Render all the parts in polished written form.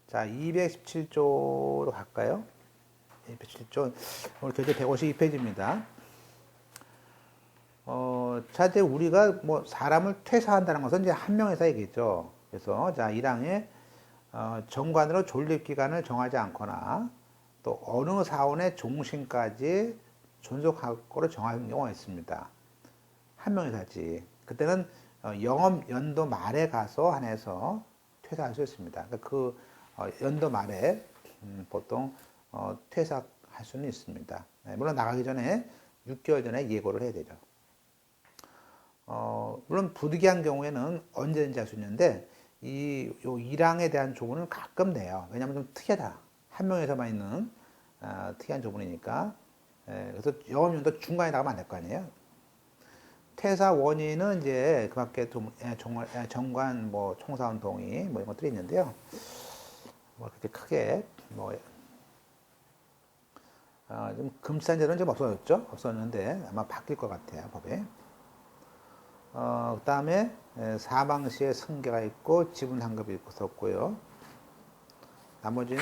자, 217조로 갈까요? 217조. 오늘 교재 152페이지입니다. 자, 이제 우리가 뭐 사람을 퇴사한다는 것은 이제 한 명에서 얘기죠. 그래서 자, 1항에 정관으로 존립기간을 정하지 않거나 또 어느 사원의 종신까지 존속할 거로 정하는 경우가 있습니다. 한 명에서지. 그때는 영업 연도 말에 가서 한해서 퇴사할 수 있습니다. 그러니까 그 연도 말에 보통 퇴사할 수는 있습니다. 물론 나가기 전에 6개월 전에 예고를 해야 되죠. 물론 부득이한 경우에는 언제든지 할 수 있는데 요 1항에 대한 조문은 가끔 내요. 왜냐하면 좀 특이하다. 한 명에서만 있는 특이한 조문이니까. 그래서 영업연도 중간에 나가면 안 될 거 아니에요. 퇴사 원인은 이제 그 밖에 정관, 뭐 총사원 동의 뭐 이런 것들이 있는데요. 뭐 그렇게 크게 좀 금지산재는 좀 없어졌죠. 없었는데 아마 바뀔 것 같아요, 법에. 그 다음에 사망 시에 승계가 있고 지분 환급이 있었고요. 나머지는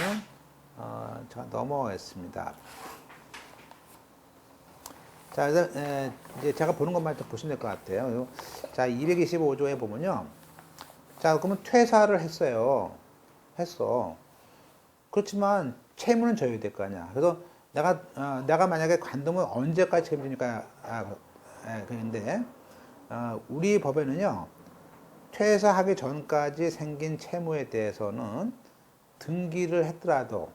제가 넘어가겠습니다. 자, 그래서 이제 제가 보는 것만 좀 보시면 될 것 같아요. 자, 225조에 보면요. 자, 그러면 퇴사를 했어요. 했어. 그렇지만 채무는 져야 될 거 아니야. 그래서 내가 만약에 관두면 언제까지 책임지니까 그런데 우리 법에는요. 퇴사하기 전까지 생긴 채무에 대해서는 등기를 했더라도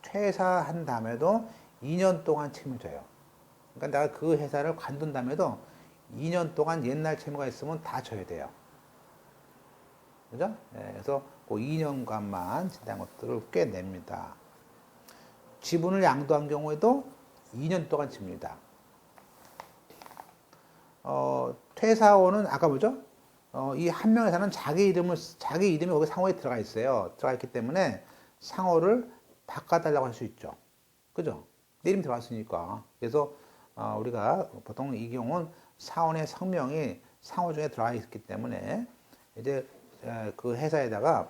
퇴사한 다음에도 2년 동안 책임을 져요. 그러니까 내가 그 회사를 관둔 다음에도 2년 동안 옛날 채무가 있으면 다 져야 돼요. 그죠? 그래서 그 2년간만 지난 것들을 꽤 냅니다. 지분을 양도한 경우에도 2년 동안 집니다. 퇴사원은 아까 뭐죠? 이 한 명에서는 자기 이름이 거기 상호에 들어가 있어요. 들어가 있기 때문에 상호를 바꿔달라고 할 수 있죠. 그죠? 내 이름 들어갔으니까. 그래서 우리가 보통 이 경우는 사원의 성명이 상호 중에 들어가 있기 때문에 이제 그 회사에다가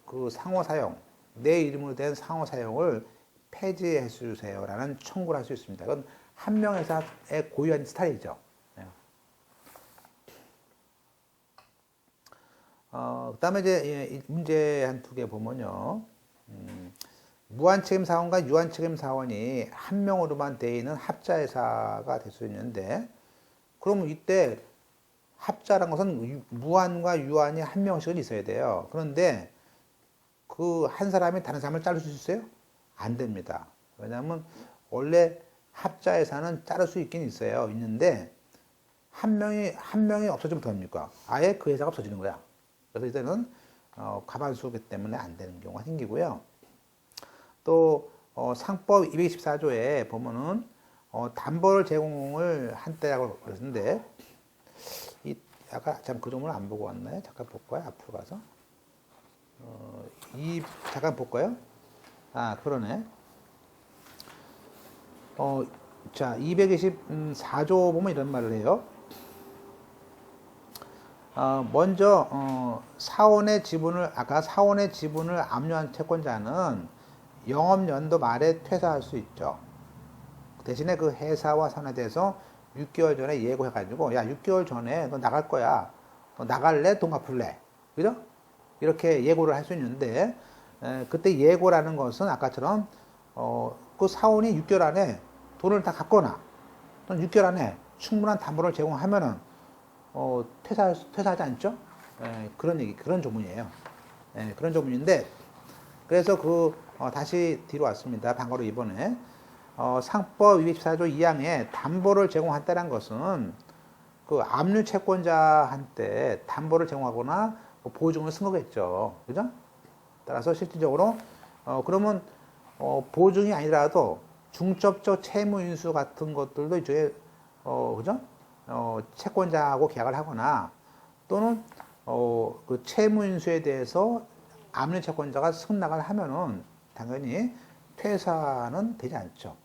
그 상호 사용, 내 이름으로 된 상호 사용을 폐지해 주세요라는 청구를 할 수 있습니다. 이건 한 명회사의 고유한 스타일이죠. 그 다음에 이제 문제 한 두 개 보면요. 무한책임 사원과 유한책임 사원이 한 명으로만 되어 있는 합자회사가 될 수 있는데, 그러면 이때 합자란 것은 무한과 유한이 한 명씩은 있어야 돼요. 그런데 그 한 사람이 다른 사람을 자를 수 있어요? 안 됩니다. 왜냐하면 원래 합자회사는 자를 수 있긴 있어요. 있는데 한 명이 없어지면 어떡합니까? 아예 그 회사가 없어지는 거야. 그래서 이때는 과반수기 때문에 안 되는 경우가 생기고요. 또 상법 224조에 보면은 담보를 제공을 한때라고 그랬는데 아까 참 그 점을 안 보고 왔나요? 잠깐 볼까요? 앞으로 가서 잠깐 볼까요? 아, 그러네. 자, 224조 보면 이런 말을 해요. 먼저 사원의 지분을 압류한 채권자는 영업연도 말에 퇴사할 수 있죠. 대신에 그 회사와 사원에 대해서 6개월 전에 예고해가지고 야 6개월 전에 너 나갈 거야. 너 나갈래? 돈 갚을래? 그죠? 이렇게 예고를 할 수 있는데 그때 예고라는 것은 아까처럼 그 사원이 6개월 안에 돈을 다 갚거나 또는 6개월 안에 충분한 담보를 제공하면은 퇴사하지 않죠? 그런 조문이에요. 그런 조문인데, 그래서 다시 뒤로 왔습니다. 방과로 이번에. 상법 224조 2항에 담보를 제공한다는 것은 그 압류 채권자한테 담보를 제공하거나 보증을 쓴 거겠죠. 그죠? 따라서 실질적으로, 그러면, 보증이 아니라도 중첩적 채무 인수 같은 것들도 이쪽에, 그죠? 채권자하고 계약을 하거나 또는 그 채무 인수에 대해서 압류 채권자가 승낙을 하면은 당연히 퇴사는 되지 않죠.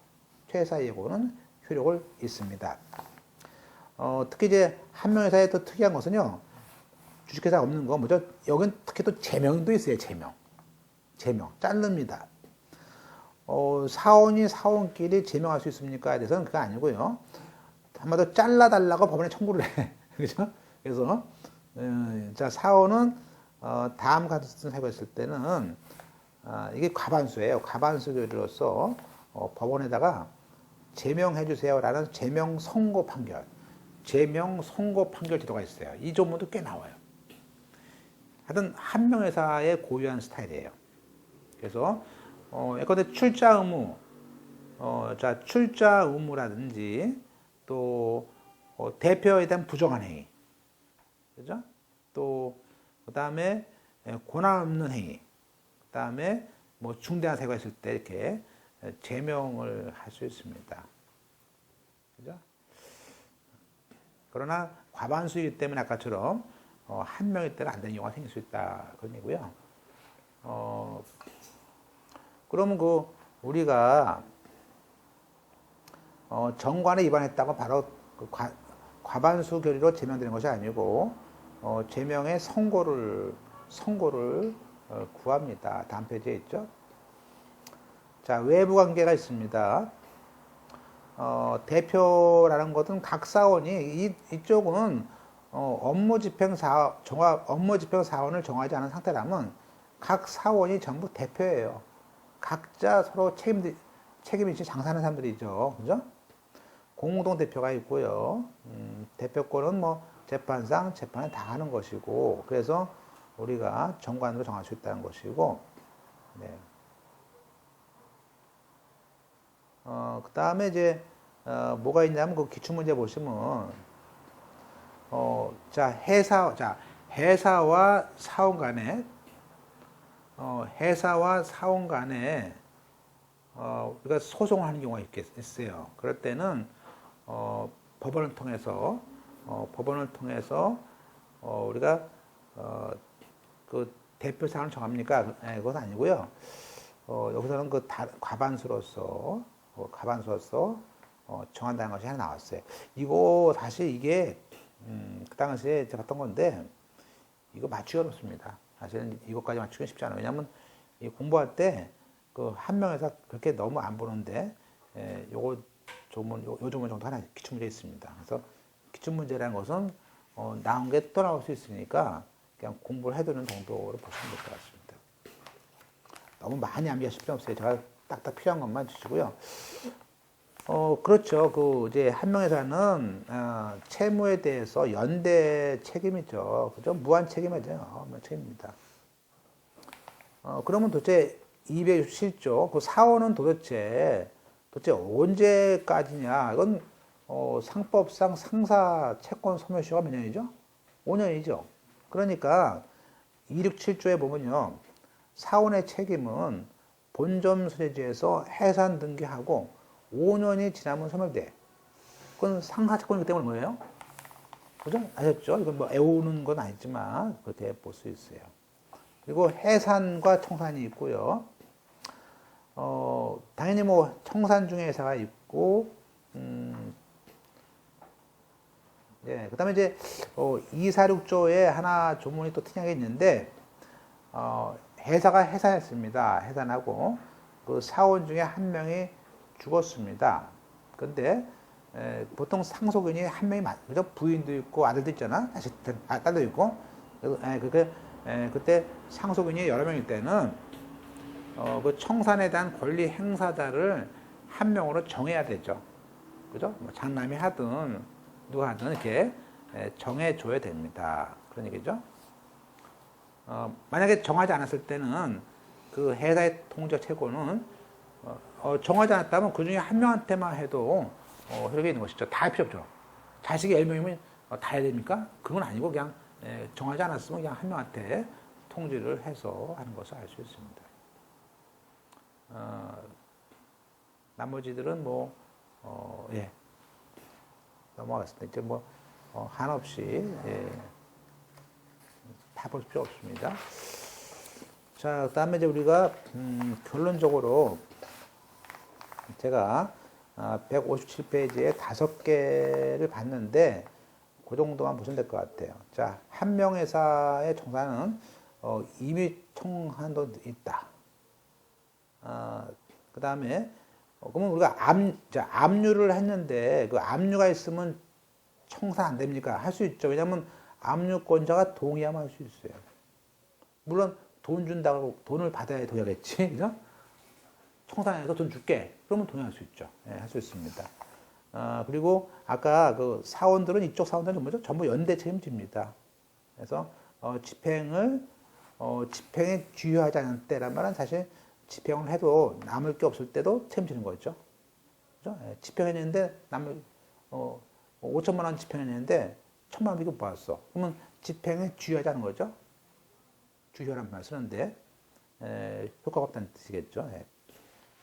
퇴사 예고는 효력을 있습니다. 특히 이제 한 명회사에 또 특이한 것은요. 주식회사 없는 거 뭐죠? 여긴 특히 또 제명도 있어요. 제명. 제명, 자릅니다. 사원이 사원끼리 제명할 수 있습니까에 대해서는 그거 아니고요. 한마디로 잘라달라고 법원에 청구를 해. 그죠? 그래서, 자, 사원은, 다음 같은 사유가 있을 때는, 이게 과반수예요. 과반수 교리로서, 법원에다가 제명해 주세요라는 제명 선고 판결, 제명 선고 판결 제도가 있어요. 이 조문도 꽤 나와요. 하여튼, 한 명회사의 고유한 스타일이에요. 그래서, 예컨대 출자 의무, 자, 출자 의무라든지, 또, 대표에 대한 부정한 행위. 그죠? 또, 그 다음에, 권한 없는 행위. 그 다음에, 뭐, 중대한 사유가 있을 때 이렇게 제명을 할 수 있습니다. 그죠? 그러나, 과반수이기 때문에 아까처럼, 한 명일 때는 안 되는 경우가 생길 수 있다. 그런 얘기고요. 그러면 우리가, 정관에 위반했다고 바로 과반수 결의로 제명되는 것이 아니고, 제명의 선고를 구합니다. 다음 페이지에 있죠. 자, 외부 관계가 있습니다. 대표라는 것은 각 사원이, 이쪽은, 업무 집행 사원을 정하지 않은 상태라면, 각 사원이 전부 대표예요. 각자 서로 책임있이 장사하는 사람들이죠. 그죠? 공동대표가 있고요. 대표권은 뭐 재판상 재판을 다 하는 것이고, 그래서 우리가 정관으로 정할 수 있다는 것이고, 네. 그 다음에 이제, 뭐가 있냐면 그 기출문제 보시면, 회사와 사원 간에, 우리가 소송을 하는 경우가 있어요. 그럴 때는, 법원을 통해서, 우리가, 그 대표 사항을 정합니까? 네, 그건 아니고요. 여기서는 과반수로서, 정한다는 것이 하나 나왔어요. 이거, 사실 이게, 그 당시에 제가 봤던 건데, 이거 맞추기 어렵습니다. 사실은 이것까지 맞추기 쉽지 않아요. 왜냐면, 공부할 때, 한 명에서 그렇게 너무 안 보는데, 요 조문 정도 하나 기출문제 있습니다. 그래서 기출문제라는 것은, 나온 게 또 나올 수 있으니까, 그냥 공부를 해두는 정도로 보시면 될 것 같습니다. 너무 많이 암기하실 필요 없어요. 제가 딱딱 필요한 것만 주시고요. 그렇죠. 이제 한 명회사는, 채무에 대해서 연대 책임이죠. 그죠? 무한 책임이죠. 무한 책임입니다. 그러면 도대체 267조, 그 사원은 도대체 언제까지냐? 이건, 상법상 상사 채권 소멸시효가 몇 년이죠? 5년이죠. 그러니까 267조에 보면요. 사원의 책임은 본점 소재지에서 해산 등기하고 5년이 지나면 소멸돼. 그건 상사 채권이기 때문에 뭐예요? 그죠? 아셨죠? 이건 뭐 애우는 건 아니지만 그렇게 볼 수 있어요. 그리고 해산과 청산이 있고요. 당연히 뭐 청산 중에 회사가 있고, 네, 그 다음에 이제, 246조에 하나 조문이 또 특이하게 있는데, 회사가 해산했습니다. 해산하고, 그 사원 중에 한 명이 죽었습니다. 근데, 보통 상속인이 한 명이 그죠? 부인도 있고 아들도 있잖아. 딸도 있고. 그때 상속인이 여러 명일 때는, 그 청산에 대한 권리 행사자를 한 명으로 정해야 되죠. 그죠? 뭐 장남이 하든, 누가 하든 이렇게 정해줘야 됩니다. 그런 얘기죠. 만약에 정하지 않았을 때는 그 회사의 통제 채권은 정하지 않았다면 그 중에 한 명한테만 해도 효력이 있는 것이죠. 다 할 필요 없죠. 자식이 10명이면 다 해야 됩니까? 그건 아니고 그냥 정하지 않았으면 그냥 한 명한테 통지를 해서 하는 것을 알 수 있습니다. 나머지들은 뭐, 예. 넘어가겠습니다. 이제 뭐, 한없이, 예. 다 볼 필요 없습니다. 자, 그 다음에 이제 우리가, 결론적으로, 제가 157페이지에 5개를 봤는데, 그 정도만 보시면 될 것 같아요. 자, 한 명회사의 청산은 임의 청한도 있다. 그 다음에 그러면 우리가 압류를 했는데 그 압류가 있으면 청산 안 됩니까? 할 수 있죠. 왜냐하면 압류권자가 동의하면 할 수 있어요. 물론 돈 준다고 돈을 받아야 동의하겠지, 그죠? 청산해서 돈 줄게. 그러면 동의할 수 있죠. 예, 할 수 있습니다. 그리고 아까 그 사원들은 이쪽 사원들은 뭐죠? 전부 연대 책임집니다. 그래서 집행에 주요하지 않은 때란 말은 사실 집행을 해도 남을 게 없을 때도 책임지는 거죠. 그죠? 예, 집행했는데 남을 5천만 원 집행했는데 1,000만 원밖에 못 받았어. 그러면 집행에 주요하지 않은 거죠. 주요란 말 쓰는데 효과가 없다는 뜻이겠죠. 예.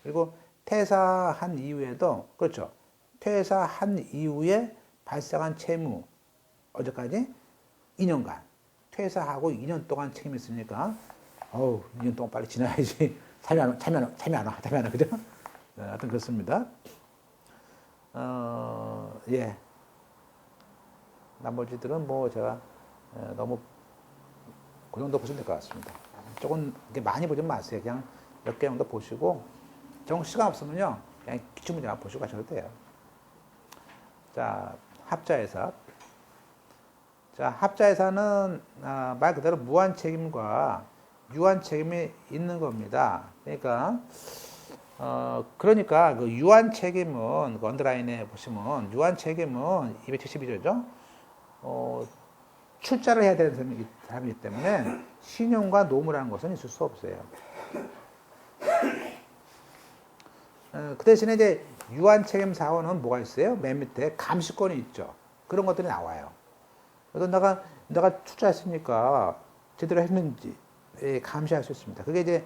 그리고 퇴사한 이후에도 그렇죠. 퇴사한 이후에 발생한 채무 어제까지 2년간 퇴사하고 2년 동안 책임이 있으니까 2년 동안 빨리 지나야지 참여 안 와. 그죠? 하여튼 그렇습니다. 예. 나머지들은 뭐 제가 너무 그 정도 보시면 될 것 같습니다. 조금 많이 보지 마세요. 그냥 몇 개 정도 보시고 정 시간 없으면요 그냥 기출문제만 보시고 가셔도 돼요. 자, 합자회사. 자, 합자회사는 말 그대로 무한 책임과 유한 책임이 있는 겁니다. 그러니까 그 유한 책임은 그 언더라인에 보시면 유한 책임은 272조죠. 출자를 해야 되는 사람이기 때문에 신용과 노무라는 것은 있을 수 없어요. 그 대신에 이제 유한 책임 사원은 뭐가 있어요? 맨 밑에 감시권이 있죠. 그런 것들이 나와요. 그래서 내가 출자했으니까 제대로 했는지 감시할 수 있습니다. 그게 이제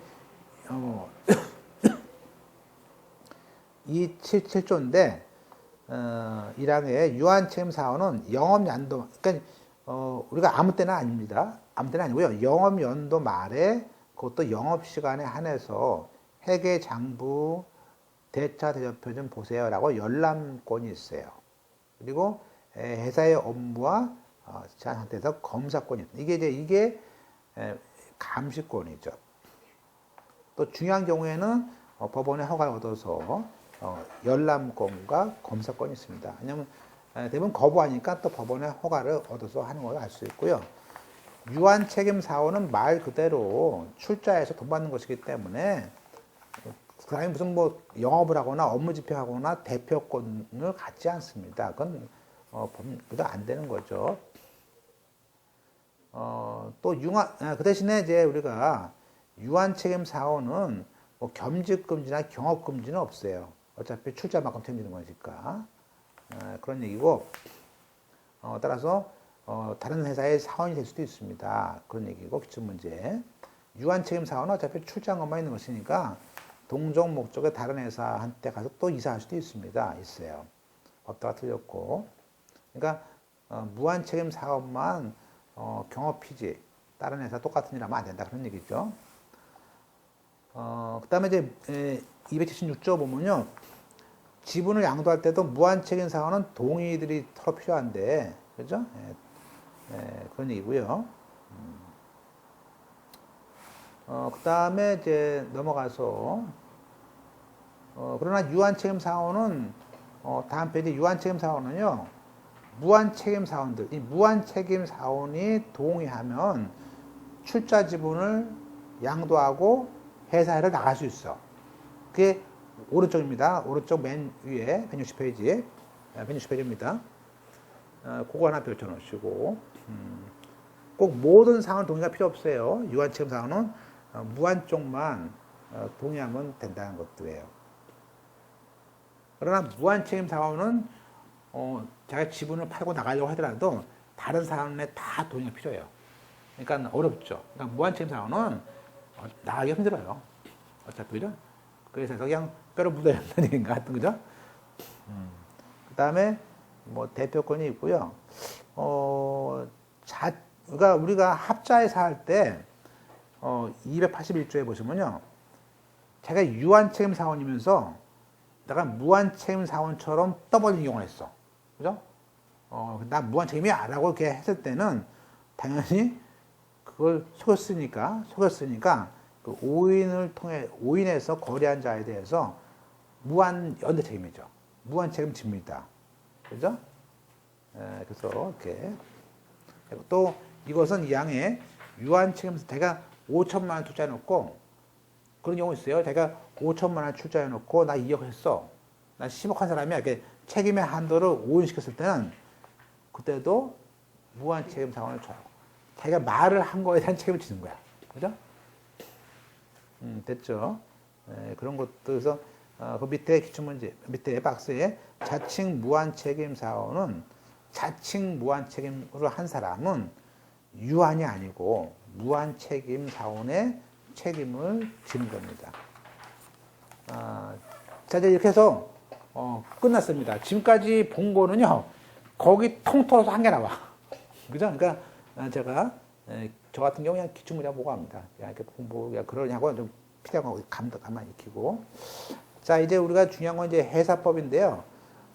277조인데 1항의 유한 책임 사원은 영업 연도 그러니까 우리가 아무 때나 아닙니다. 아무 때나 아니고요. 영업 연도 말에 그것도 영업 시간에 한해서 회계 장부 대차 대조표 좀 보세요라고 열람권이 있어요. 그리고 회사의 업무와 제한 상태에서 검사권이 있습니다. 이게 감시권이죠. 또 중요한 경우에는 법원의 허가를 얻어서 열람권과 검사권이 있습니다. 왜냐하면 대부분 거부하니까 또 법원의 허가를 얻어서 하는 걸 알 수 있고요. 유한 책임 사원은 말 그대로 출자해서 돈 받는 것이기 때문에 그 사람이 무슨 뭐 영업을 하거나 업무 집행하거나 대표권을 갖지 않습니다. 그건 법률도 안 되는 거죠. 또 그 대신에 이제 우리가 유한 책임 사원은 뭐 겸직 금지나 경업 금지는 없어요. 어차피 출자만큼 책임지는 거니까 그런 얘기고 따라서 다른 회사의 사원이 될 수도 있습니다. 그런 얘기고 기출 문제. 유한 책임 사원은 어차피 출자한 것만 있는 것이니까 동종 목적의 다른 회사한테 가서 또 이사할 수도 있어요. 법도가 틀렸고. 그러니까 무한 책임 사업만 경업 피지 다른 회사 똑같은 일 하면 안 된다 그런 얘기죠. 그 다음에 이제 276조 보면요. 지분을 양도할 때도 무한 책임 사원은 동의들이 서로 필요한데, 그죠? 그런 얘기고요. 그 다음에 이제 넘어가서, 그러나 유한 책임 사원은, 다음 페이지 유한 책임 사원은요, 무한 책임 사원들, 이 무한 책임 사원이 동의하면 출자 지분을 양도하고 회사를 나갈 수 있어. 그게 오른쪽입니다. 오른쪽 맨 위에 160페이지. 160페이지입니다. 그거 하나 펼쳐 놓으시고. 꼭 모든 사원 동의가 필요 없어요. 유한 책임 사원은 무한 쪽만 동의하면 된다는 것도예요. 그러나 무한 책임 사원은 자기 지분을 팔고 나가려고 하더라도 다른 사원에 다 동의가 필요해요. 그러니까 어렵죠. 그러니까 무한 책임 사원은 나가기 힘들어요. 어차피 그죠? 그래서 그냥 뼈를 묻어야 한다는 얘기인가 하여튼 그죠? 그 다음에 뭐 대표권이 있고요. 그러니까 우리가 합자회사 할 때 281조에 보시면요. 제가 유한 책임 사원이면서 내가 무한 책임 사원처럼 떠벌린 경우가 있어. 그죠? 나 무한 책임이야 라고 이렇게 했을 때는 당연히 그걸 속였으니까 그 그 오인에서 거래한 자에 대해서 무한 연대 책임이죠. 무한 책임집니다. 그죠? 그래서 이렇게 또 이것은 이 양의 유한 책임에서 제가 5천만 원 투자해 놓고 그런 경우 있어요. 제가 5천만 원 투자해 놓고 나 2억 했어. 나 10억 한 사람이 이렇게 책임의 한도를 오인시켰을 때는 그때도 무한 책임 상환을 줘요. 자기가 말을 한 거에 대한 책임을 지는 거야. 그죠? 됐죠? 그런 것도 그래서 그 밑에 기출문제 밑에 박스에 자칭 무한 책임 사원은 자칭 무한 책임으로 한 사람은 유한이 아니고 무한 책임 사원의 책임을 지는 겁니다. 자, 이제 이렇게 해서 끝났습니다. 지금까지 본 거는요, 거기 통틀어서 한 개 나와. 그죠? 그러니까 제가 저 같은 경우 그냥 기출문제 보고 합니다. 그냥 이렇게 공부 그러냐고 좀 필요한 거 가만히 익히고. 자, 이제 우리가 중요한 건 이제 회사법인데요.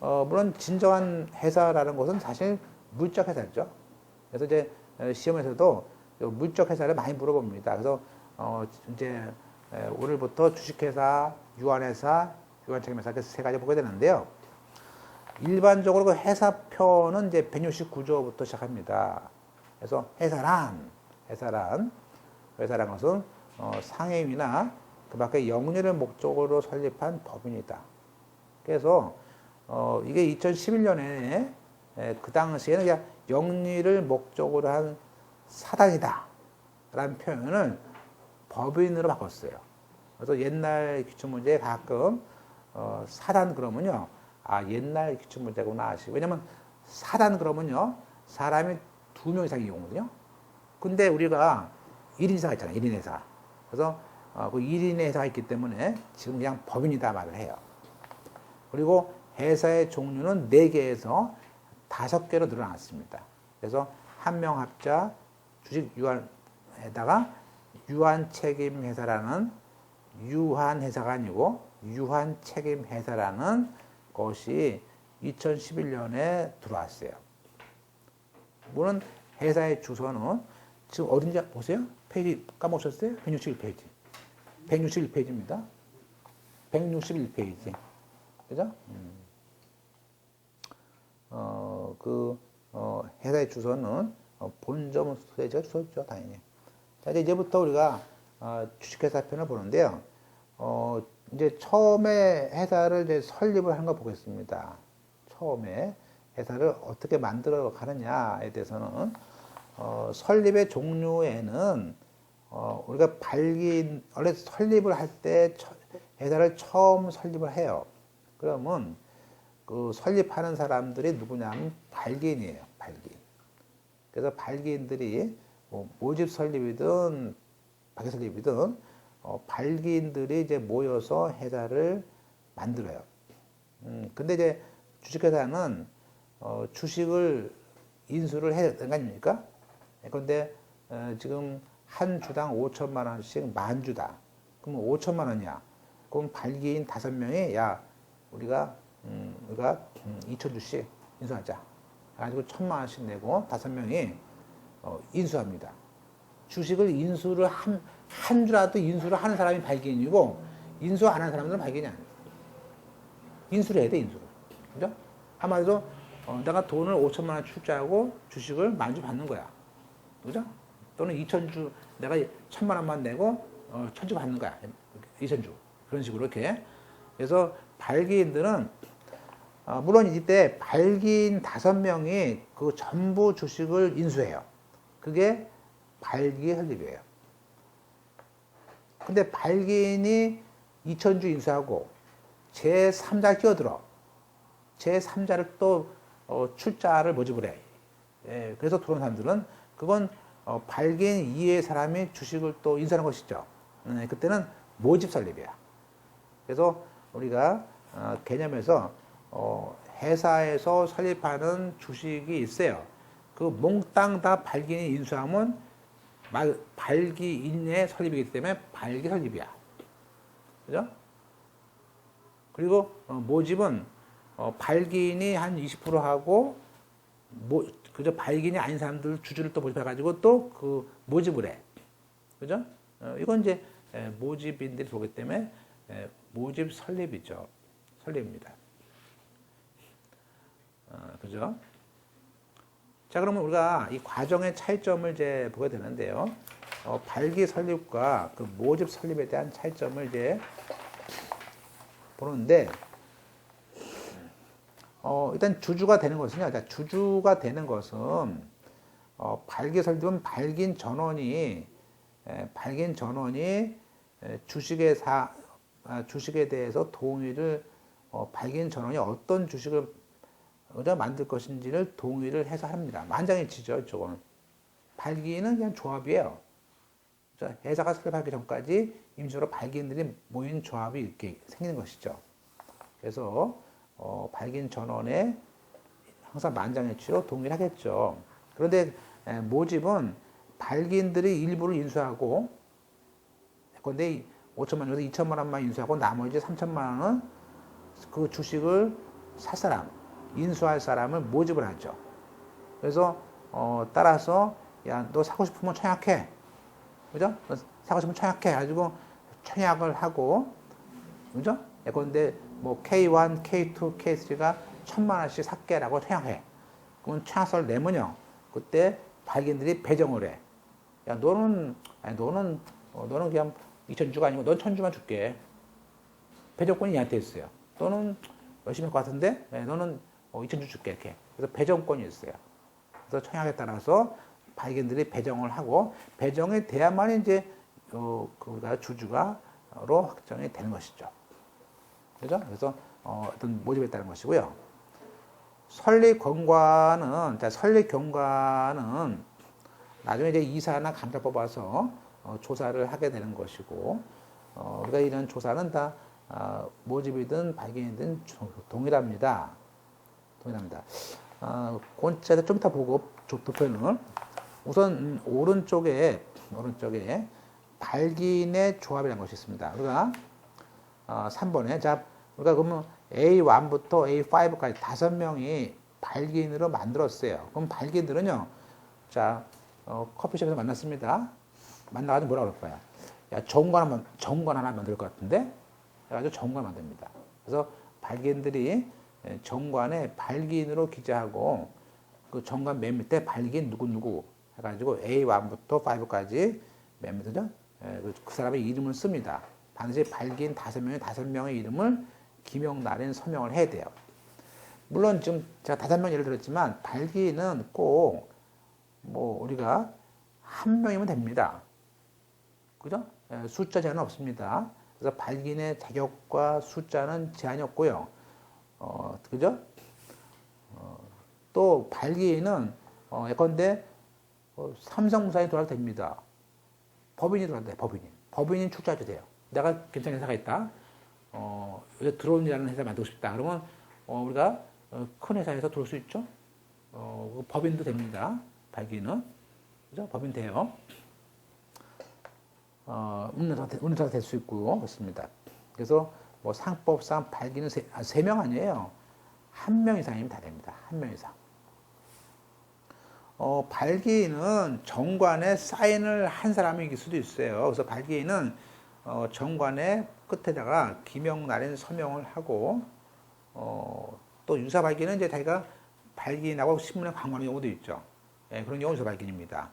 물론 진정한 회사라는 것은 사실 물적 회사죠. 그래서 이제 시험에서도 물적 회사를 많이 물어봅니다. 그래서 이제 오늘부터 주식회사, 유한회사, 유한책임회사 이렇게 세 가지 보게 되는데요. 일반적으로 그 회사표는 이제 169조부터 시작합니다. 그래서 회사란 것은 상임이나 그 밖에 영리를 목적으로 설립한 법인이다. 그래서 이게 2011년에 그 당시에는 그냥 영리를 목적으로 한 사단이다 라는 표현을 법인으로 바꿨어요. 그래서 옛날 기출문제에 가끔 사단 그러면요, 옛날 기출문제구나 아시고, 왜냐면 사단 그러면요 사람이 2명 이상이 오거든요. 근데 우리가 1인 회사가 있잖아요. 1인 회사. 그래서 그 1인 회사가 있기 때문에 지금 그냥 법인이다 말을 해요. 그리고 회사의 종류는 4개에서 5개로 늘어났습니다. 그래서 한명합자 주식유한에다가 유한책임회사라는 유한회사가 아니고 유한책임회사라는 것이 2011년에 들어왔어요. 물론 회사의 주소는 지금 어딘지 보세요. 페이지 까먹으셨어요? 161페이지. 161페이지입니다. 161페이지. 그죠? 회사의 주소는 본점 소재지가 주소죠, 당연히. 자, 이제부터 우리가 주식회사 편을 보는데요. 이제 처음에 회사를 이제 설립을 하는 거 보겠습니다. 처음에 회사를 어떻게 만들어 가느냐에 대해서는 설립의 종류에는 우리가 원래 설립을 할 때 회사를 처음 설립을 해요. 그러면 그 설립하는 사람들이 누구냐면 발기인이에요. 발기인. 그래서 발기인들이 모집 설립이든 박개 설립이든 발기인들이 이제 모여서 회사를 만들어요. 근데 이제 주식회사는 주식을 인수를 해야 되는 거 아닙니까? 그런데 지금 한 주당 5천만 원씩 만 주다. 그럼 5천만 원이야. 그럼 발기인 5명이 우리가 2,000주씩 인수하자. 가지고 1,000만 원씩 내고 5명이 인수합니다. 주식을 인수를 한 주라도 인수를 하는 사람이 발기인이고 인수 안 하는 사람들은 발기인이 아니에요. 인수를 해야 돼, 인수를. 그죠? 한마디로 내가 돈을 5천만 원 출자하고 주식을 만 주 받는 거야. 그죠? 또는 2,000주 내가 1,000만 원만 내고 1,000주 받는 거야. 2,000주. 그런 식으로 이렇게. 그래서 발기인들은 물론 이때 발기인 5명이 그 전부 주식을 인수해요. 그게 발기 설립이에요. 근데 발기인이 2,000주 인수하고 제3자 끼어들어. 제3자를 또 출자를 모집을 해. 예, 그래서 들어온 사람들은 그건 발기인 이외의 사람이 주식을 또 인수하는 것이죠. 그때는 모집 설립이야. 그래서 우리가 개념에서 회사에서 설립하는 주식이 있어요. 그 몽땅 다 발기인이 인수하면 발기인의 설립이기 때문에 발기 설립이야. 그죠? 그리고 모집은 발기인이 한 20% 하고 그저 발기인이 아닌 사람들 주주를 또 모집해가지고 또 그 모집을 해. 그죠? 이건 이제 모집인들이 들어오기 때문에 모집 설립이죠. 설립입니다. 그죠? 자, 그러면 우리가 이 과정의 차이점을 이제 보게 되는데요. 발기 설립과 그 모집 설립에 대한 차이점을 이제 보는데, 일단 주주가 되는 것은요. 일단 주주가 되는 것은 발기 설립은 발긴 전원이 주식에 대해서 동의를 발긴 전원이 어떤 주식을 만들 것인지를 동의를 해서 합니다. 만장일치죠, 이쪽은. 발기는 그냥 조합이에요. 회사가 설립하기 전까지 임시로 발기인들이 모인 조합이 이렇게 생기는 것이죠. 그래서 발기인 전원에 항상 만장일치로 동의를 하겠죠. 그런데 모집은 발기인들이 일부를 인수하고, 그런데 5천만 원에서 2천만 원만 인수하고 나머지 3천만 원은 그 주식을 살 사람, 인수할 사람을 모집을 하죠. 그래서 따라서 야, 너 사고 싶으면 청약해. 그죠? 사고 싶으면 청약해. 가지고 청약을 하고, 그죠? 그런데 뭐 K1, K2, K3가 1,000만 원씩 샀게라고 청약해. 그러면 청약서를 내면요. 그때 발기인들이 배정을 해. 야, 너는 그냥 2,000주가 아니고 넌 1,000주만 줄게. 배정권이 얘한테 있어요. 너는 열심히 할 것 같은데, 너는 2,000주 줄게. 이렇게. 그래서 배정권이 있어요. 그래서 청약에 따라서 발기인들이 배정을 하고, 배정이 돼야만 이제, 우리가 주주가로 확정이 되는 것이죠. 그죠? 그래서, 어떤 모집에 따른 것이고요. 설립 경과는 나중에 이제 이사나 감사 뽑아서 조사를 하게 되는 것이고, 우리가 이런 조사는 다 모집이든 발기인이든 동일합니다. 본체에서 좀 이따 보고 도표는 우선 오른쪽에 발기인의 조합이라는 것이 있습니다. 우리가 3번에 우리가 그러면 A1부터 A5까지 5명이 발기인으로 만들었어요. 그럼 발기인들은요, 커피숍에서 만났습니다. 만나가지고 뭐라 그럴까요? 야, 정관 하나 만들 것 같은데? 해가지고 정관 만듭니다. 그래서 발기인들이 정관에 발기인으로 기재하고, 그 정관 맨 밑에 발기인 누구누구 해가지고 A1부터 5까지 맨 밑에죠? 그 사람의 이름을 씁니다. 반드시 발기인 5명의 이름을 기명, 날인, 서명을 해야 돼요. 물론 지금 제가 5명 예를 들었지만 발기인은 꼭 우리가 1명이면 됩니다. 그죠? 숫자 제한은 없습니다. 그래서 발기인의 자격과 숫자는 제한이 없고요. 그죠? 또 발기인은 예컨대 삼성무사에 들어가도 됩니다. 법인이 들어가도 돼요. 법인이 출자해도 돼요. 내가 괜찮은 회사가 있다. 들어온 일하는 회사 만들고 싶다. 그러면 우리가 큰 회사에서 들어올 수 있죠. 법인도 됩니다. 발기인은. 그죠? 법인 돼요. 운전사가 될 수 있고 그렇습니다. 그래서 상법상 발기는 3명 아니에요. 1명 이상이면 다 됩니다. 1명 이상. 발기인은 정관에 사인을 한 사람이 이길 수도 있어요. 그래서 발기인은 정관의 끝에다가 기명, 날인, 서명을 하고, 또 유사 발기는 이제 자기가 발기인하고 신문에 광고하는 경우도 있죠. 그런 경우 유사 발기인입니다.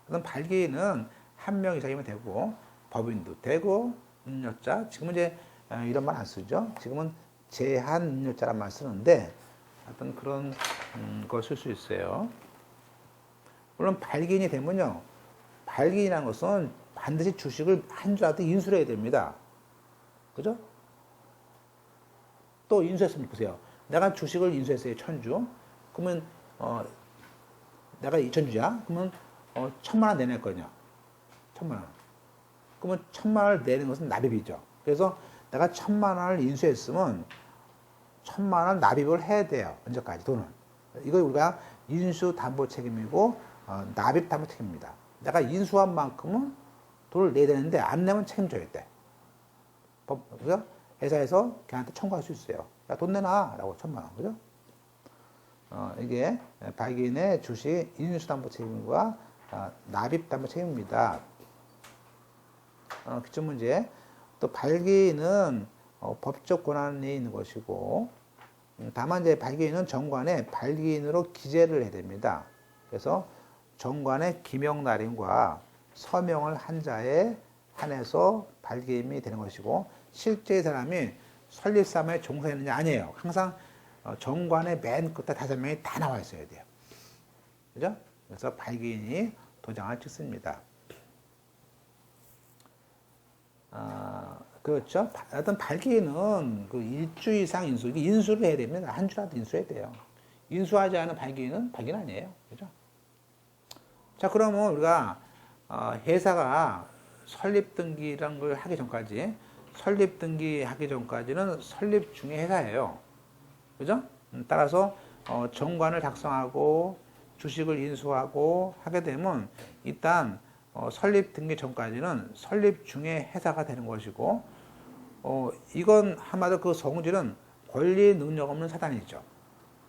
그럼 발기인은 1명 이상이면 되고, 법인도 되고, 능력자. 지금은 이제 이런 말 안 쓰죠. 지금은 제한 능력자란 말 쓰는데, 어떤 그런 걸 쓸 수 있어요. 물론 발기인이 되면요. 발기인이라는 것은 반드시 주식을 한 주라도 인수를 해야 됩니다. 그죠? 또 인수했으면 보세요. 내가 주식을 인수했어요. 1,000주. 그러면 내가 2,000주야. 그러면 1,000만 원 내낼 거냐. 1,000만 원. 그러면 1,000만 원을 내는 것은 납입이죠. 그래서 내가 1,000만 원을 인수했으면 1,000만 원 납입을 해야 돼요. 언제까지 돈을. 이거 우리가 인수 담보 책임이고 납입 담보 책임입니다. 내가 인수한 만큼은 돈을 내야 되는데 안 내면 책임져야 돼. 그래서 회사에서 걔한테 청구할 수 있어요. 야, 돈 내놔. 라고 1,000만 원. 그죠? 이게 발기인의 주식 인수 담보 책임과 납입 담보 책임입니다. 기출 문제. 또 발기인은 법적 권한이 있는 것이고, 다만 이제 발기인은 정관에 발기인으로 기재를 해야 됩니다. 그래서 정관의 기명 날인과 서명을 한 자에 한해서 발기인이 되는 것이고, 실제 이 사람이 설립사무에 종사했느냐 아니에요. 항상 정관의 맨 끝에 5명이 다 나와 있어야 돼요. 그죠? 그래서 발기인이 도장을 찍습니다. 그렇죠. 어떤 발기인은 그 일주 이상 인수를 해야 됩니다. 한 주라도 인수해야 돼요. 인수하지 않은 발기인은 발기인 아니에요. 그죠? 자, 그러면 우리가 회사가 설립 등기라는 걸 하기 전까지, 설립 등기 하기 전까지는 설립 중의 회사예요. 그죠? 따라서 정관을 작성하고 주식을 인수하고 하게 되면 일단 설립 등기 전까지는 설립 중의 회사가 되는 것이고, 이건 한마디로 그 성질은 권리 능력 없는 사단이죠.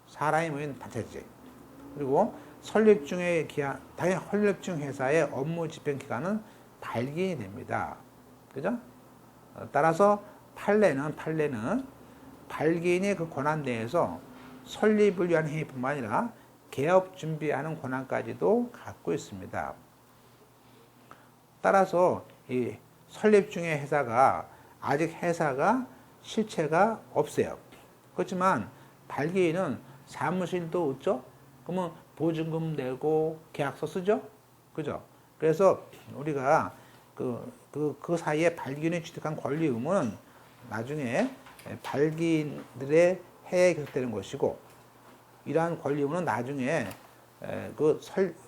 사람이 모인 단체지. 그리고 설립 중의 기한, 당연히 설립 중 회사의 업무 집행 기간은 발기인이 됩니다. 그죠? 따라서 판례는 발기인의 그 권한 내에서 설립을 위한 행위뿐만 아니라 개업 준비하는 권한까지도 갖고 있습니다. 따라서 이 설립 중의 회사가 아직 회사가 실체가 없어요. 그렇지만 발기인은 사무실도 없죠. 그러면 보증금 내고 계약서 쓰죠. 그죠? 그래서 우리가 그 사이에 발기인이 취득한 권리 의무는 나중에 발기인들의 해에 계속되는 것이고, 이러한 권리 의무는 나중에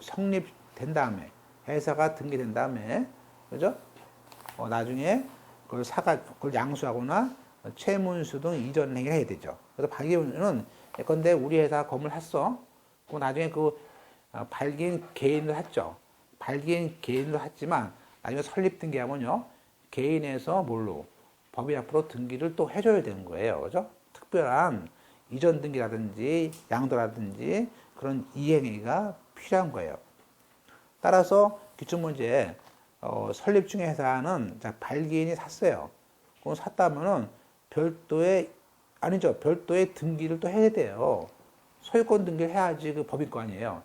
성립된 다음에, 회사가 등기된 다음에, 그죠? 나중에 그걸 양수하거나 채문수 등 이전 행위를 해야 되죠. 그래서 발기인은 예컨대 우리 회사 건물 샀어. 그리고 나중에 발기인 개인을 했죠. 발기인 개인을 했지만 나중에 설립 등기하면요, 개인에서 뭘로 법인 앞으로 등기를 또 해줘야 되는 거예요. 그죠? 특별한 이전 등기라든지 양도라든지 그런 이행위가 필요한 거예요. 따라서 기출문제에 설립 중의 회사는 발기인이 샀어요. 그럼 샀다면은 별도의 등기를 또 해야 돼요. 소유권 등기를 해야지 그 법인권이에요.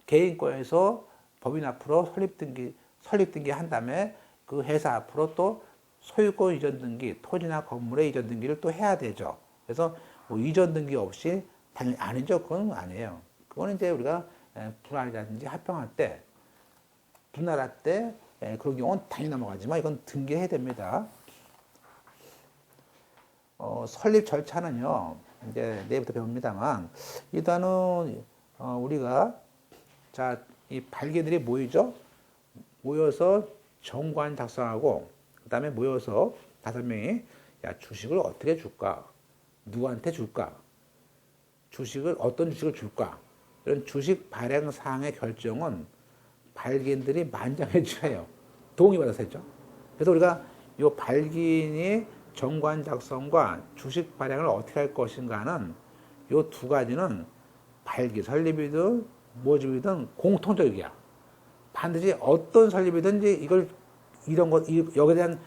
개인 거에서 법인 앞으로 설립 등기 한 다음에 그 회사 앞으로 또 소유권 이전 등기, 토지나 건물의 이전 등기를 또 해야 되죠. 그래서 뭐 이전 등기 없이 당연히 아니죠. 그건 아니에요. 그거는 이제 우리가 분할이라든지 합병할 때, 분할할 때 그런 경우는 당연히 넘어가지만 이건 등기해야 됩니다. 설립 절차는요, 이제 내일부터 배웁니다만, 일단은 우리가 이 발기들이 모여서 정관 작성하고, 그 다음에 모여서 5명이 주식을 어떻게 줄까? 누구한테 줄까? 어떤 주식을 줄까? 이런 주식 발행 사항의 결정은 발기인들이 만장해 줘요. 동의받아서 했죠. 그래서 우리가 이 발기인이 정관 작성과 주식 발행을 어떻게 할 것인가는 이 2가지는 발기 설립이든 모집이든 공통적이야. 반드시 어떤 설립이든지 여기에 대한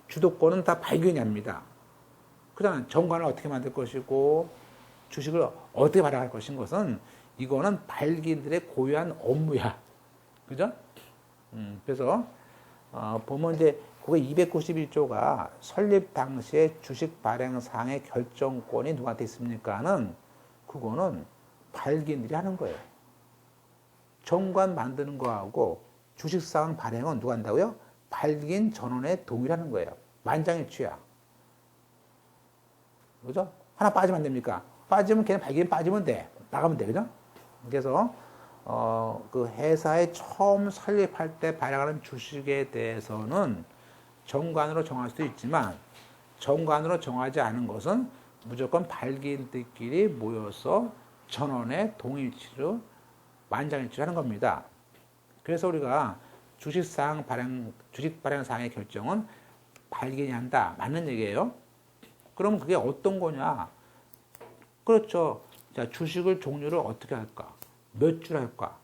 주도권은 다 발기인이 합니다. 그다음 정관을 어떻게 만들 것이고 주식을 어떻게 발행할 것인 것은 이거는 발기인들의 고유한 업무야. 그죠? 그래서 보면 이제 그게 291조가 설립 당시에 주식 발행 사항의 결정권이 누구한테 있습니까는 그거는 발기인들이 하는 거예요. 정관 만드는 거하고 주식사항 발행은 누가 한다고요? 발기인 전원의 동의를 하는 거예요. 만장일치야. 그죠? 하나 빠지면 안 됩니까? 빠지면 걔는 발기인 빠지면 돼. 나가면 돼. 그죠? 그래서 그 회사에 처음 설립할 때 발행하는 주식에 대해서는 정관으로 정할 수도 있지만 정관으로 정하지 않은 것은 무조건 발기인들끼리 모여서 전원의 동의일치로 만장일치를 하는 겁니다. 그래서 우리가 주식 발행 사항의 결정은 발기인이 한다. 맞는 얘기예요. 그럼 그게 어떤 거냐? 그렇죠. 자, 주식을 종류를 어떻게 할까? 몇 줄 할까?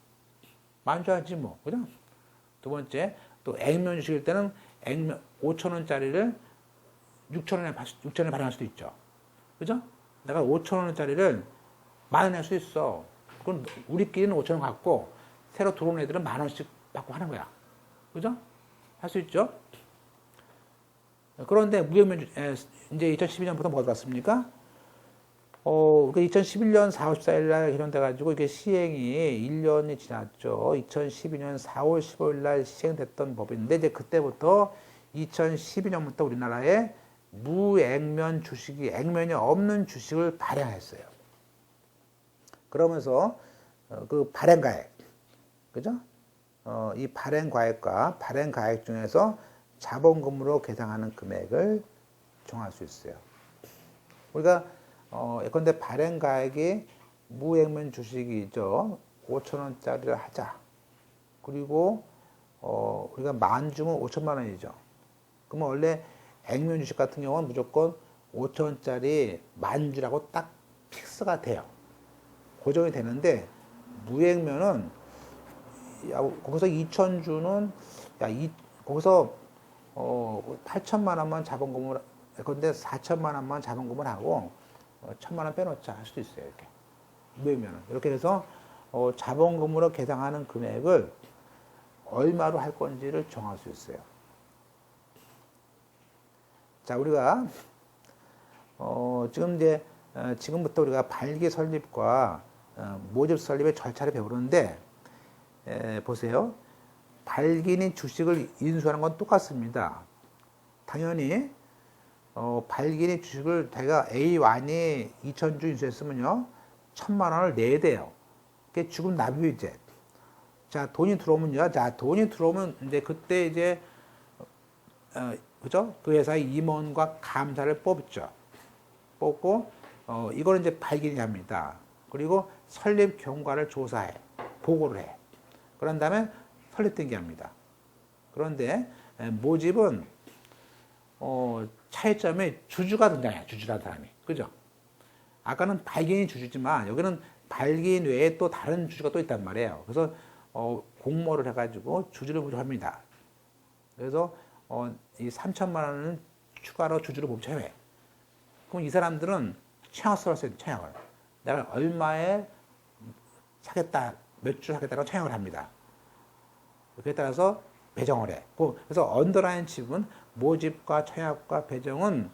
만주하지 뭐. 그죠? 두 번째, 또 액면 주식일 때는 액면 5천 원짜리를 6천 원에 발행할 수도 있죠. 그죠? 내가 5천 원짜리를 만 원에 할 수 있어. 그건 우리끼리는 5천 원 갖고 새로 들어온 애들은 만 원씩 받고 하는 거야. 그죠? 할 수 있죠? 그런데 무역면 이제 2012년부터 뭐가 들어왔습니까? 2011년 4월 14일 날 개정돼가지고 이게 시행이 1년이 지났죠. 2012년 4월 15일 날 시행됐던 법인데 이제 그때부터 2012년부터 우리나라에 무액면 주식이 액면이 없는 주식을 발행했어요. 그러면서 그 발행가액, 그죠? 이 발행가액과 발행가액 중에서 자본금으로 계상하는 금액을 정할 수 있어요. 우리가 예컨대 발행가액이 무액면 주식이죠. 5천 원짜리를 하자. 그리고 우리가 만 주면 5천만 원이죠. 그러면 원래 액면 주식 같은 경우는 무조건 5천 원짜리 만 주라고 딱 픽스가 돼요. 고정이 되는데 무액면은 거기서 2천 주는 거기서 8천만 원만 자본금을 근데 4천만 원만 자본금을 하고 1천만 원 빼놓자 할 수도 있어요. 이렇게 무액면은 이렇게 해서 자본금으로 계상하는 금액을 얼마로 할 건지를 정할 수 있어요. 자, 우리가 지금부터 우리가 발기 설립과 모집 설립의 절차를 배우는데 보세요. 발기인이 주식을 인수하는 건 똑같습니다. 당연히 발기인이 주식을 자기가 A1이 2,000주 인수했으면요 1,000만 원을 내야 돼요. 그게 주금 납입이제. 자, 돈이 들어오면요. 자, 돈이 들어오면 이제 그때 이제 그죠? 그 회사의 임원과 감사를 뽑죠. 뽑고 이거는 이제 발기인이 합니다. 그리고 설립 경과를 조사해, 보고를 해. 그런 다음에 설립 등기합니다. 그런데 모집은 차이점이 주주가 등장해요. 주주라는 사람이. 그죠? 아까는 발기인이 주주지만 여기는 발기인 외에 또 다른 주주가 또 있단 말이에요. 그래서 공모를 해가지고 주주를 모집합니다. 그래서 이 3천만 원은 추가로 주주를 모집해. 그럼 이 사람들은 청약서를 써요. 청약을. 내가 얼마에 사겠다, 몇 주 사겠다고 청약을 합니다. 그에 따라서 배정을 해. 그래서 언더라인 칩은 모집과 청약과 배정은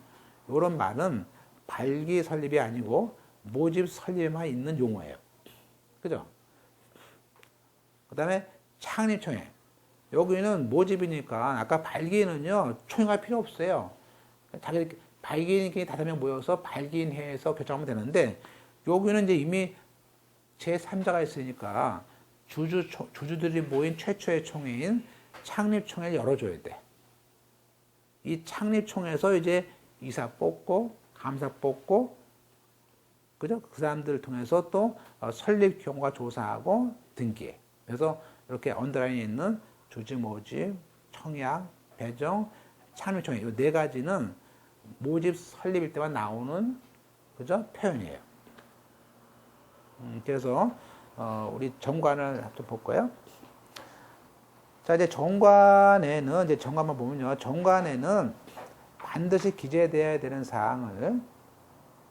이런 말은 발기 설립이 아니고 모집 설립에만 있는 용어예요. 그죠? 그 다음에 창립 청약. 여기는 모집이니까 아까 발기인은요 총회가 필요 없어요. 자기 발기인끼리 5명 모여서 발기인 회에서 결정하면 되는데 여기는 이제 이미 제3자가 있으니까 주주들이 모인 최초의 총회인 창립총회를 열어줘야 돼. 이 창립총회에서 이제 이사 뽑고 감사 뽑고 그죠? 그 사람들을 통해서 또 설립 경과 조사하고 등기해. 그래서 이렇게 언더라인에 있는 주주 모집, 청약, 배정, 창립총회 이 4가지는 모집 설립일 때만 나오는 그죠? 표현이에요. 그래서 우리 정관을 좀 볼까요? 자, 이제 정관만 보면요. 정관에는 반드시 기재되어야 되는 사항을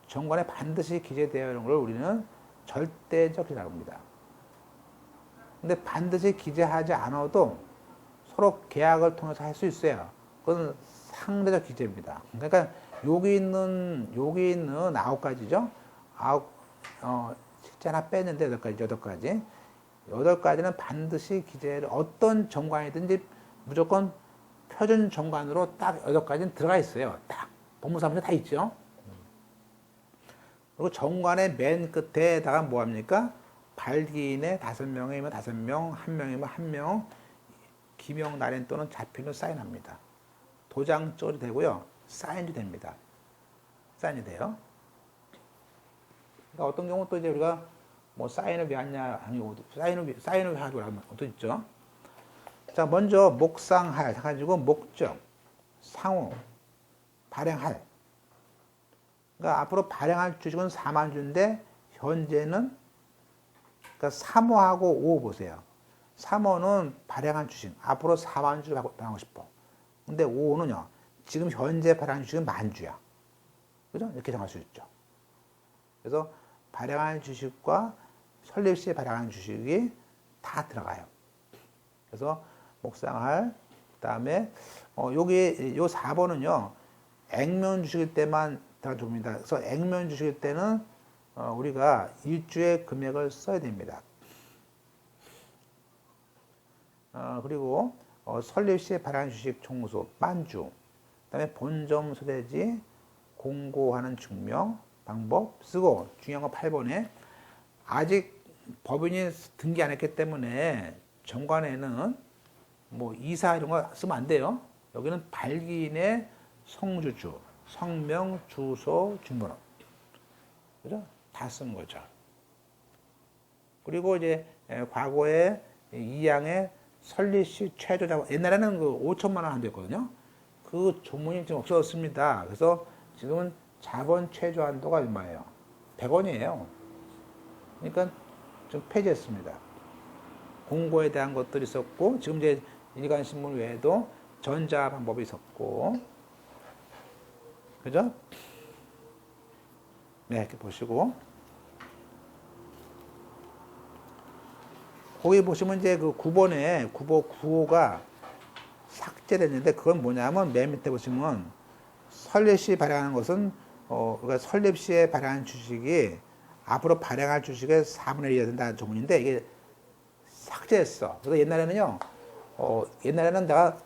정관에 반드시 기재되어야 하는 걸 우리는 절대적 기재라고 합니다. 근데 반드시 기재하지 않아도 서로 계약을 통해서 할 수 있어요. 그건 상대적 기재입니다. 그러니까 여기 있는 9가지죠. 실제 하나 뺐는데 8가지. 8가지는 반드시 기재를 어떤 정관이든지 무조건 표준 정관으로 딱 8가지는 들어가 있어요. 딱 법무사무소에 다 있죠. 그리고 정관의 맨 끝에다가 뭐 합니까? 발기인의 5명이면 5명, 1명이면 1명, 기명, 날인 또는 자필로 사인합니다. 도장쪽이 되고요. 사인도 됩니다. 사인이 돼요. 그러니까 어떤 경우 또 이제 우리가 뭐 사인을 왜 하냐, 아니고 사인을 왜 하고 하면 또 있죠. 자, 먼저 목상할 해가지고 목적, 상호, 발행할. 그러니까 앞으로 발행할 주식은 4만 주인데 현재는 그러니까 3호하고 5호 보세요. 3호는 발행한 주식. 앞으로 4만 주를 발행하고 싶어. 근데 5호는요, 지금 현재 발행한 주식은 만주야. 그죠? 이렇게 정할 수 있죠. 그래서 발행한 주식과 설립 시에 발행한 주식이 다 들어가요. 그래서 묵상할, 그 다음에, 여기, 요 4번은요, 액면 주식일 때만 들어갑니다. 그래서 액면 주식일 때는, 우리가 일주의 금액을 써야 됩니다. 그리고, 설립 시에 발행한 주식 총수, 만주, 그 다음에 본점 소재지, 공고하는 증명, 방법 쓰고, 중요한 건 8번에, 아직 법인이 등기 안 했기 때문에 정관에는 뭐 이사 이런 거 쓰면 안 돼요. 여기는 발기인의 성주주, 성명, 주소, 주민번호. 그죠? 다 쓰는 거죠. 그리고 이제 과거에 이양의 설립 시 최저 자본, 옛날에는 그 5천만 원 한도 였거든요. 그 조문이 지금 없어졌습니다. 그래서 지금은 자본 최저 한도가 얼마예요? 100원이에요. 그러니까 좀 폐지했습니다. 공고에 대한 것들이 있었고, 지금 이제 일간신문 외에도 전자 방법이 있었고, 그죠? 네, 이렇게 보시고. 거기 보시면 이제 그 9번에 9호가 삭제됐는데, 그건 뭐냐면 맨 밑에 보시면 설립 시 발행하는 것은, 그러니까 설립 시에 발행한 주식이 앞으로 발행할 주식의 4분의 1이어야 된다는 조문인데, 이게 삭제했어. 그래서 옛날에는요, 옛날에는 내가,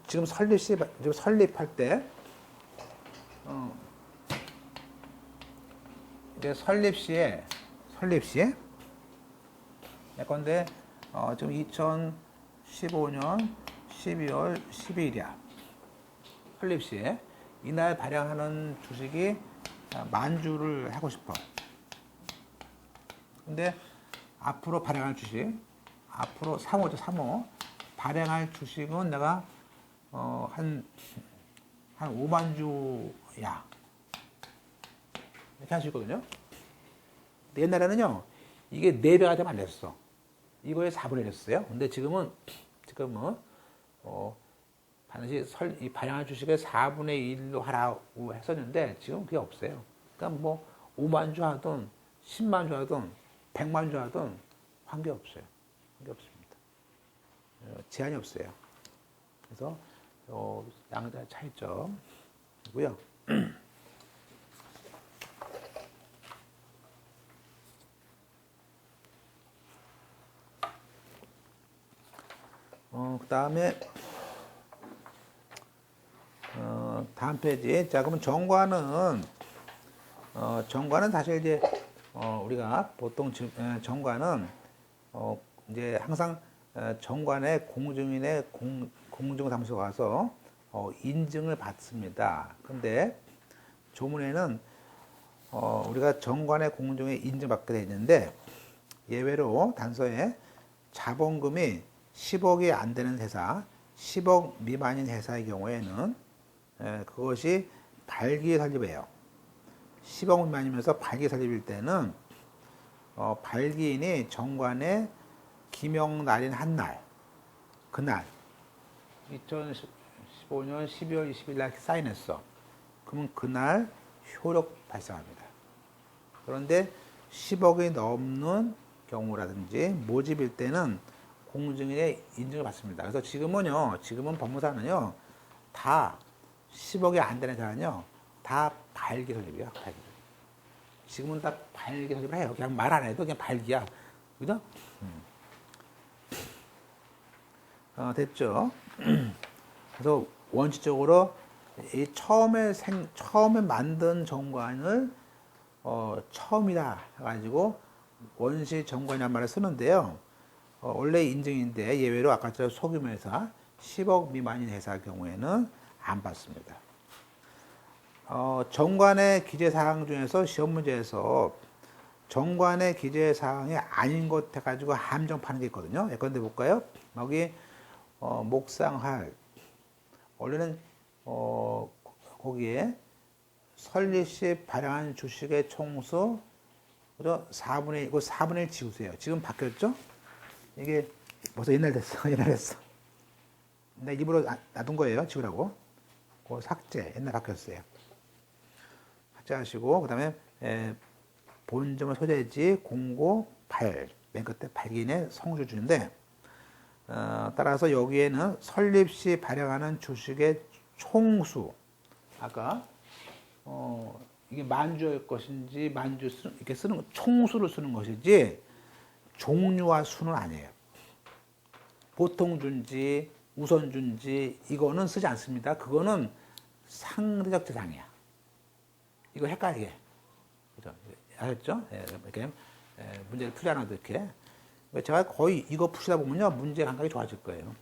지금 지금 설립할 때, 이제 설립 시에, 예컨대, 지금 2015년 12월 12일이야. 설립 시에. 이날 발행하는 주식이 만주를 하고 싶어. 근데 앞으로 발행할 주식, 앞으로 3호죠, 3호. 발행할 주식은 내가, 한 5만 주야. 이렇게 할 수 있거든요. 근데 옛날에는요, 이게 4배가 되면 안 됐어. 이거에 4분의 1 했어요. 근데 지금은, 반드시 이 발행할 주식의 4분의 1로 하라고 했었는데, 지금 그게 없어요. 그러니까 뭐, 5만 주 하든, 10만 주 하든, 100만 주 하든, 관계없어요. 관계없습니다. 제한이 없어요. 그래서, 양자 차이점이고요. 그 다음에, 다음 페이지. 자, 그러면 정관은 사실 이제, 우리가 보통 정관은, 이제 항상 정관의 공증인의 공증사무소에 가서 인증을 받습니다. 근데 조문에는 우리가 정관의 공증에 인증받게 되어 있는데, 예외로 단서에 자본금이 10억이 안 되는 회사, 10억 미만인 회사의 경우에는 그것이 발기 설립이에요. 10억 미만이면서 발기 설립일 때는 발기인이 정관에 기명 날인 한 날, 그날 2015년 12월 20일 날 사인했어. 그러면 그날 효력 발생합니다. 그런데 10억이 넘는 경우라든지 모집일 때는 공증인의 인증을 받습니다. 그래서 지금은 법무사는요, 다 10억이 안 되는 자는요, 다 발기 설립이야. 발기. 지금은 다 발기 설립을 해요. 그냥 말 안 해도 그냥 발기야. 그죠? 됐죠? 그래서 원칙적으로 이 처음에 만든 정관을 처음이다 해가지고 원시 정관이라는 말을 쓰는데요. 원래 인증인데 예외로 아까처럼 소규모회사 10억 미만인 회사 경우에는 안 받습니다. 정관의 기재사항 중에서 시험 문제에서 정관의 기재사항이 아닌 것 해가지고 함정파는 게 있거든요. 예컨대 볼까요? 여기 목상할 원래는 거기에 설립 시 발행한 주식의 총수 4분의 1 지우세요. 지금 바뀌었죠? 이게 벌써 옛날 됐어. 내 입으로 놔둔 거예요. 지우라고. 그 삭제. 옛날 바뀌었어요. 삭제하시고 그다음에 본점의 소재지 공고 발. 맨 끝에 발기인의 성주 주인데 따라서 여기에는 설립 시 발행하는 주식의 총수. 아까 이게 만주일 것인지 이렇게 쓰는 총수를 쓰는 것이지 종류와 수는 아니에요. 보통 준지 우선 준지 이거는 쓰지 않습니다. 그거는 상대적 대상이야. 이거 헷갈리게. 그죠? 아셨죠? 이렇게 문제를 풀이하는 이렇게. 제가 거의 이거 푸시다 보면요 문제 감각이 좋아질 거예요.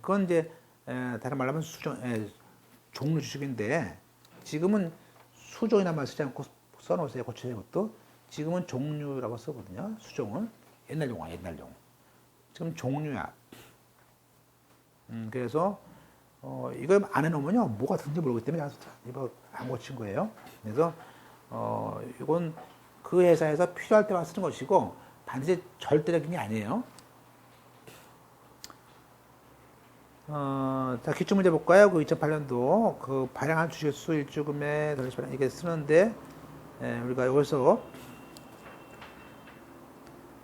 그건 이제 다른 말로 하면 종류 주식인데 지금은 수종이란 말 쓰지 않고 써놓으세요. 고쳐야 것도. 지금은 종류라고 쓰거든요. 수종은 옛날 용어야, 옛날 용어. 지금 종류야. 그래서 이걸 안 해놓으면요 뭐가 든지 모르기 때문에 이거 안 고친 거예요. 그래서 이건 그 회사에서 필요할 때만 쓰는 것이고 반드시 절대적인 게 아니에요. 자, 기출문제 볼까요? 그 2008년도 그 발행한 주식수 일주금에 이게 쓰는데 우리가 여기서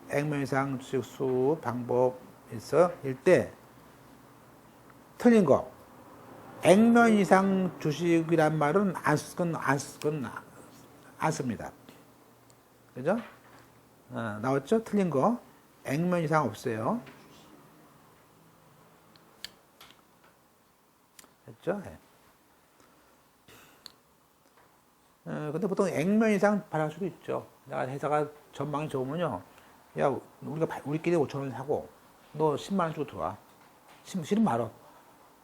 액면 이상 주식수 방법에서 일때 틀린 거. 액면 이상 주식이란 말은 안 씁니다. 그죠? 나왔죠? 틀린 거. 액면 이상 없어요. 됐죠? 근데 보통 액면 이상 발행할 수도 있죠. 내가 회사가 전망이 좋으면요. 야, 우리끼리 5,000원 사고, 너 10만원 주고 들어와. 싫으면 말어.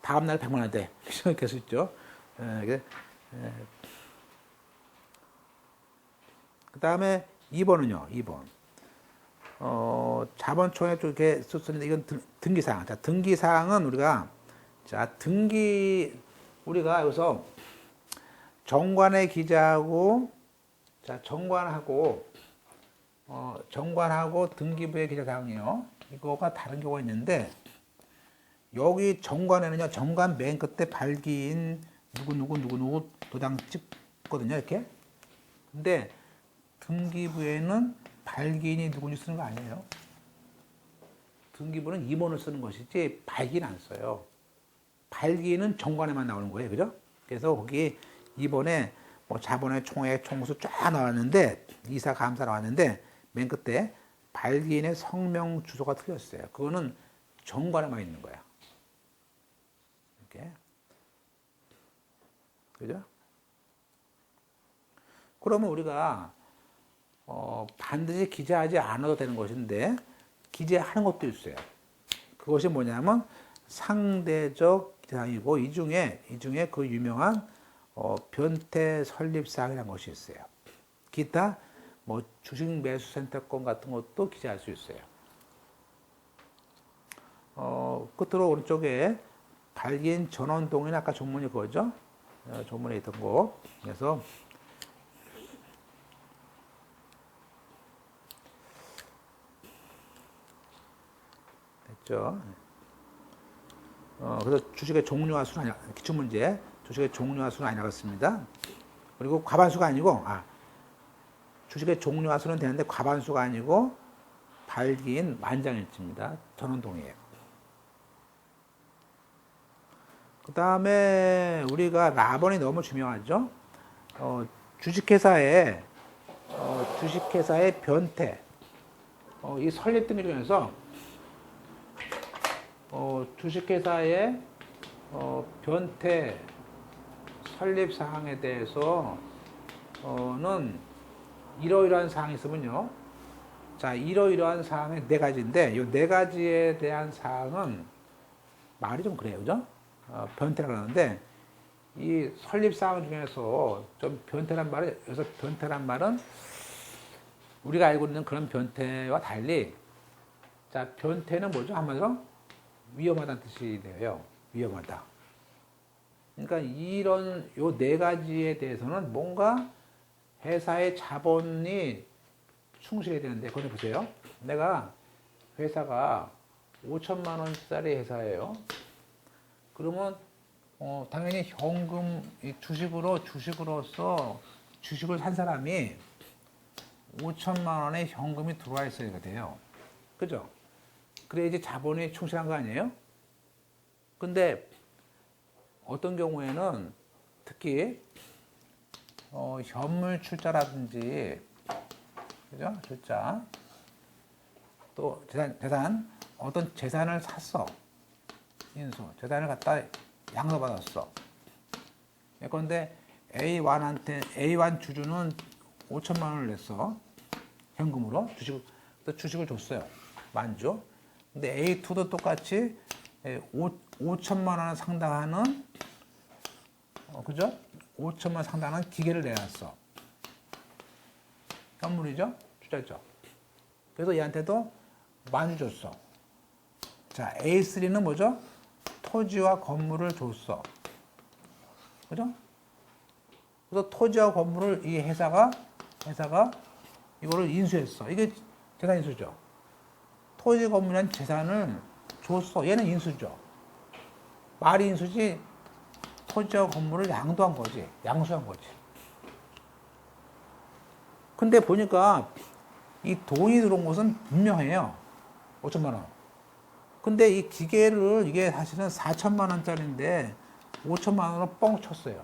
다음날 100만원 돼. 이렇게 할 수 있죠. 그 다음에 2번은요, 2번. 자본총회 쪽에 썼는데 이건 등기사항. 자, 등기사항은 우리가 우리가 여기서 정관의 기자하고, 정관하고 등기부의 기자사항이요. 이거가 다른 경우가 있는데, 여기 정관에는요, 정관 맨 끝에 발기인 누구 도장 찍거든요, 이렇게. 근데 등기부에는 발기인이 누군지 쓰는 거 아니에요. 등기부는 임원을 쓰는 것이지 발기인 안 써요. 발기인은 정관에만 나오는 거예요, 그죠? 그래서 거기 이번에 뭐 자본의 총회, 총수 쫙 나왔는데 이사, 감사 나왔는데 맨 끝에 발기인의 성명, 주소가 틀렸어요. 그거는 정관에만 있는 거야. 이렇게. 그죠? 그러면 우리가 반드시 기재하지 않아도 되는 것인데 기재하는 것도 있어요. 그것이 뭐냐면 상대적 기재사항이고 이 중에 그 유명한 변태 설립사항이라는 것이 있어요. 기타 뭐 주식 매수 선택권 같은 것도 기재할 수 있어요. 끝으로 오른쪽에 발기인 전원동인 아까 조문이 그거죠. 조문에 있던 거. 그래서 됐죠. 그래서 주식의 종류와 수는 아니라 기출문제 주식의 종류와 수는 아니라고 했습니다. 그리고 과반수가 아니고 주식의 종류와 수는 되는데 과반수가 아니고 발기인 만장일치입니다. 전원동이에요. 그 다음에 우리가 라번이 너무 중요하죠. 주식회사의 변태 이 설립 등기 중에서 주식회사의 변태 설립 사항에 대해서는 이러이러한 사항이 있으면요. 자, 이러이러한 사항이 네 가지인데 이 네 가지에 대한 사항은 말이 좀 그래요, 그죠? 변태라고 하는데 이 설립 사항 중에서 좀 변태란 말은 우리가 알고 있는 그런 변태와 달리 자, 변태는 뭐죠? 한마디로 위험하다는 뜻이 돼요. 위험하다. 그러니까 이런 요 네 가지에 대해서는 뭔가 회사의 자본이 충실해야 되는데, 거기 보세요. 내가 회사가 5천만 원짜리 회사예요. 그러면 당연히 현금 주식으로서 주식을 산 사람이 5천만 원의 현금이 들어와 있어야 돼요. 그죠? 그래야지 자본이 충실한 거 아니에요? 근데 어떤 경우에는 특히 현물 출자라든지, 그죠? 출자, 또 어떤 재산을 샀어. 재산을 갖다 양도받았어. 그런데 A1 주주는 5천만 원을 냈어. 현금으로 주식을 줬어요. 만주. 근데 A2도 똑같이 5천만 원 상당하는, 그죠? 5천만 원 상당한 기계를 내놨어. 현물이죠? 투자죠. 그래서 얘한테도 만주 줬어. 자, A3는 뭐죠? 토지와 건물을 줬어. 그죠? 그래서 토지와 건물을 이 회사가 이거를 인수했어. 이게 재산 인수죠. 토지 건물이란 재산을 줬어. 얘는 인수죠. 말이 인수지 토지와 건물을 양도한 거지. 양수한 거지. 근데 보니까 이 돈이 들어온 것은 분명해요. 5천만 원. 근데 이 기계를 이게 사실은 4천만 원짜리인데 5천만 원으로 뻥 쳤어요.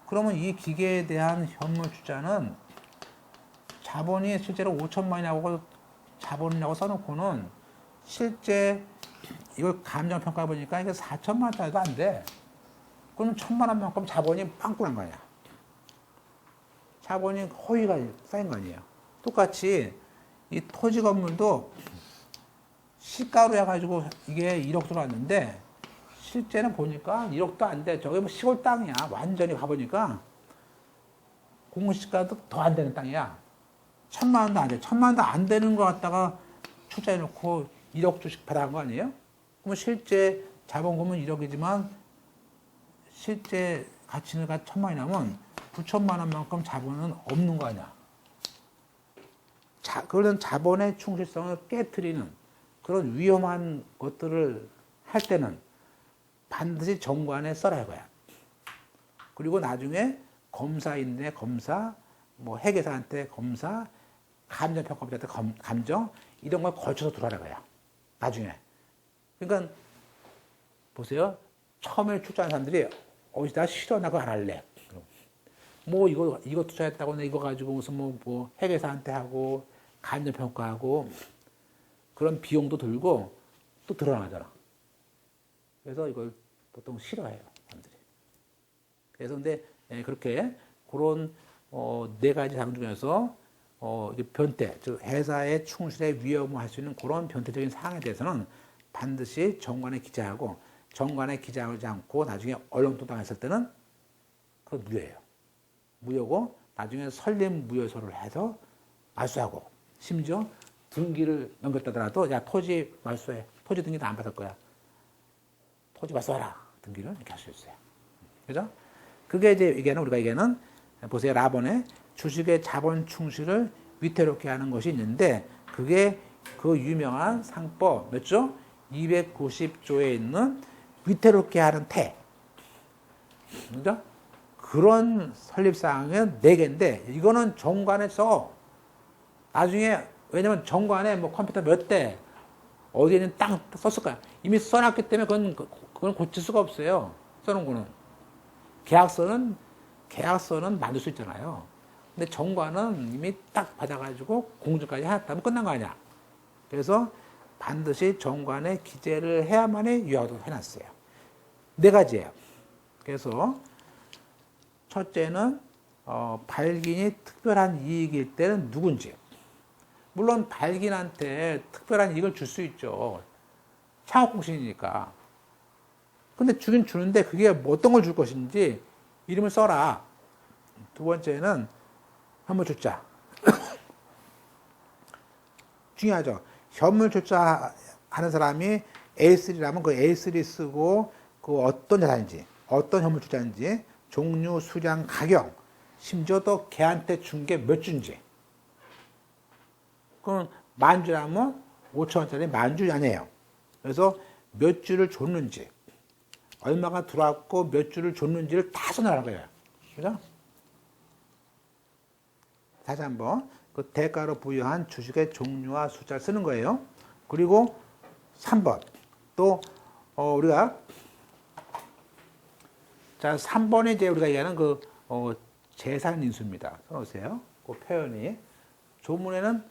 그러면 이 기계에 대한 현물 투자는 자본이 실제로 5천만 원이라고 자본이라고 써놓고는 실제 이걸 감정평가 보니까 이게 4천만 원짜리도 안 돼. 그럼 1천만 원만큼 자본이 빵꾸난 거 아니야. 자본이 허위가 쌓인 거 아니에요. 똑같이 이 토지 건물도 시가로 해가지고 이게 1억 들어왔는데 실제는 보니까 1억도 안 돼. 저게 뭐 시골 땅이야. 완전히 가보니까 공시가도 더 안 되는 땅이야. 1천만 원도 안 돼. 1천만 원도 안 되는 거 갖다가 투자해놓고 1억 주식 받아간 거 아니에요? 그러면 실제 자본금은 1억이지만 실제 가치가 1천만 원이 나면 9천만 원만큼 자본은 없는 거 아니야. 그런 자본의 충실성을 깨트리는 그런 위험한 것들을 할 때는 반드시 정관에 써라 이거야. 그리고 나중에 검사인데 검사, 뭐 회계사한테 검사, 감정평가원한테 감정 이런 걸 거쳐서 들어가라 이거야. 나중에. 그러니까 보세요. 처음에 출자하는 사람들이 나 싫어, 나 그거 안 할래. 뭐 이거 투자했다고 이거 가지고 무슨 뭐 회계사한테 하고 감정평가하고 그런 비용도 들고 또 드러나잖아. 그래서 이걸 보통 싫어해요, 사람들이. 그래서 근데 그렇게 그런 네 가지 사항 중에서 변태, 즉 회사의 충실에 위험할 수 있는 그런 변태적인 사항에 대해서는 반드시 정관에 기재하고 정관에 기재하지 않고 나중에 얼렁뚱땅했을 때는 그건 무효예요. 무효고 나중에 설립 무효서를 해서 말소하고 심지어 등기를 넘겼다더라도 야 토지 말소해. 토지 등기도 안 받을 거야. 토지 말소하라. 등기를 이렇게 할 수 있어요. 그죠? 그게 이제 우리가 보세요. 라본의 주식의 자본 충실을 위태롭게 하는 것이 있는데 그게 그 유명한 상법 몇 조? 290조에 있는 위태롭게 하는 태. 그죠? 그런 설립사항은 4개인데 이거는 정관에 써. 나중에 왜냐면 정관에 뭐 컴퓨터 몇 대 어디에 있는 땅 썼을 거야. 이미 써놨기 때문에 그건 고칠 수가 없어요. 써놓은 거는. 계약서는 만들 수 있잖아요. 근데 정관은 이미 딱 받아가지고 공증까지 해놨다면 끝난 거 아니야. 그래서 반드시 정관에 기재를 해야만이 유효하도록 해놨어요. 4가지예요. 그래서 첫째는 발긴이 특별한 이익일 때는 누군지. 물론 발긴한테 특별한 이익을 줄 수 있죠. 창업공신이니까. 근데 주긴 주는데 그게 어떤 걸 줄 것인지 이름을 써라. 두 번째는 현물 출자. 중요하죠. 현물 출자하는 사람이 A3라면 그 A3 쓰고 그 어떤 자산인지, 어떤 현물 출자인지, 종류, 수량, 가격, 심지어 또 걔한테 준 게 몇 주인지. 그럼 만주라면 5천 원짜리 만주 아니에요. 그래서 몇 주를 줬는지, 얼마가 들어왔고 몇 주를 줬는지를 다 써내라는 거예요. 그죠? 다시 한번 그 대가로 부여한 주식의 종류와 숫자를 쓰는 거예요. 그리고 3번 또 우리가 자 3번이 이제 우리가 얘기하는 그 재산 인수입니다. 써놓으세요. 그 표현이 조문에는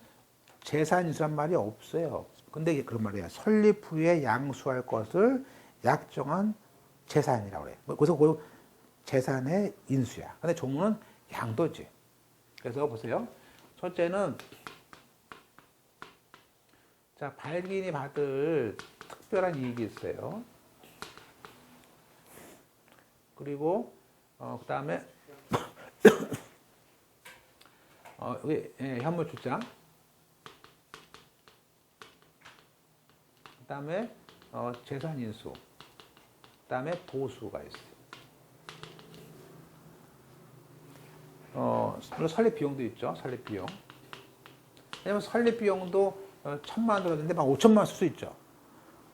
재산 인수란 말이 없어요. 근데 이게 그런 말이에요. 설립 후에 양수할 것을 약정한 재산이라고 그래요. 그래서 그 재산의 인수야. 근데 조문은 양도지. 그래서 보세요. 첫째는 자 발기인이 받을 특별한 이익이 있어요. 그리고 그 다음에 여기 현물 출자. 그 다음에 재산 인수. 그 다음에 보수가 있어요. 물론 설립 비용도 있죠. 설립 비용. 왜냐면 설립 비용도 1,000만 원 들었는데 막 5천만 원 쓸 수 있죠.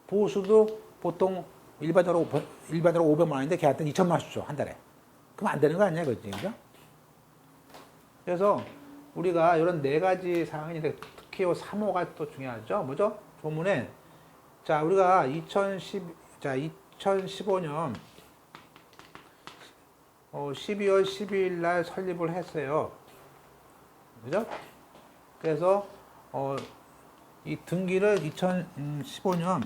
보수도 보통 일반적으로 500만 원인데 걔한테는 2천만 원 쓰죠. 한 달에. 그럼 안 되는 거 아니야, 그지? 그죠? 그래서 우리가 이런 네 가지 사항이 있는데 특히 3호가 또 중요하죠. 뭐죠? 조문에 자 우리가 2015년 12월 12일 날 설립을 했어요. 그죠? 그래서 이 등기를 2015년